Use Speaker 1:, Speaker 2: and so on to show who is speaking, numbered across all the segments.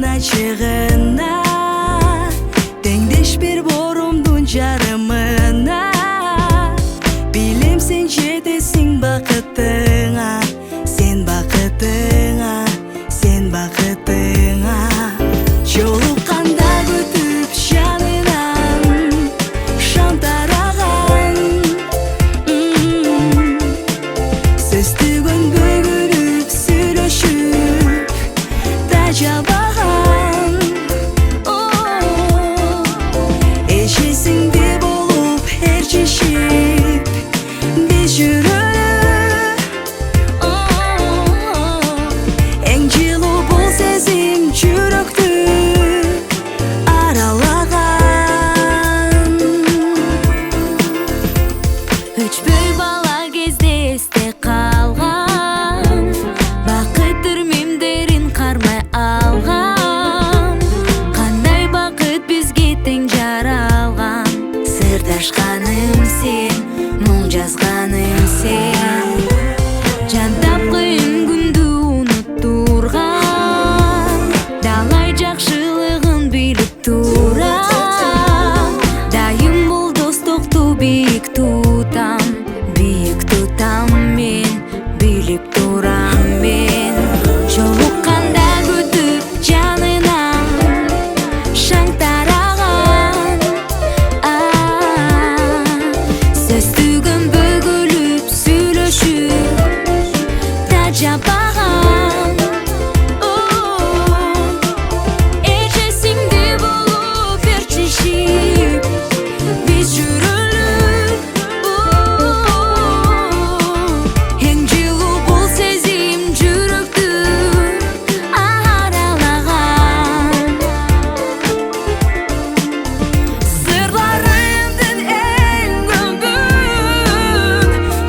Speaker 1: Аяғын ачығына теңдеш бір борымдың жарымына Білем сен жетесің бақытыңа Сен бақытыңа, сен бақытыңа Жолыққанда күтіп жанынан шантараған Сөстігін бөгіліп сөйлешіп тажабаған Ешесіңде болып әрчешіп біз жүрілі Ең жылу бұл сезім жүректі аралаған Өчпөй бала кезде есте қалған Бақыт үрмемдерін қармай алған Қандай бақыт бізге тең жаралған Сырдашқаным сен, мұң жазғаным сен Жан тапқын күнді ұнықтырған Далай жақшылығын біліп тұрам Дайым бұл достықты биік тұтам мен, біліп тұрам мен Жолыққанда күтіп жанынан шаңтараған Сөздігін бөгіліп сөйлешіп тажабаған Ешесіңде болып әрчешіп біз жүрілі Ең жылу бұл сезім жүректі аралаған Сырларымдың ең көбін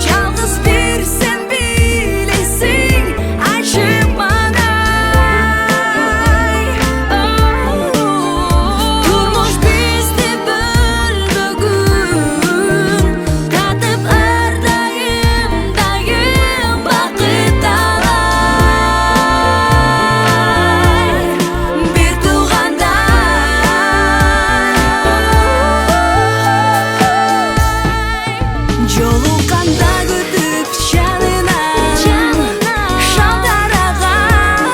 Speaker 1: Жалғыз бір сен білесің Ашық маңай Тұрмыш бізді бір бүгін Татып әрдайым бақыт алай Бір туғандай Жолыққанда күтіп жанынан шалтараған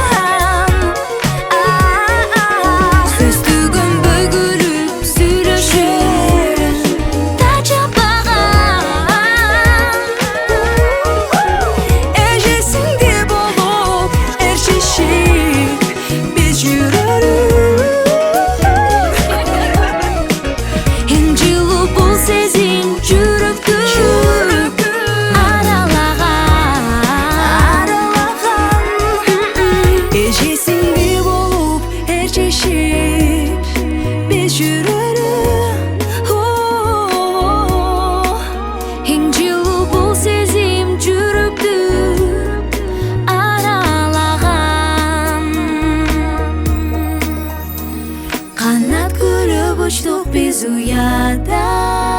Speaker 1: Сөздігін бөгіліп сөйлешіп тажабаған Ешесіңде болып әрчешіп біз жүрілі Ең жылу бұл сезім жүректі аралаған Ешесіңде болып әрчешіп біз жүрілі Ең жылу бұл сезім жүректі аралаған Қанат көріп ұштық біз ұяда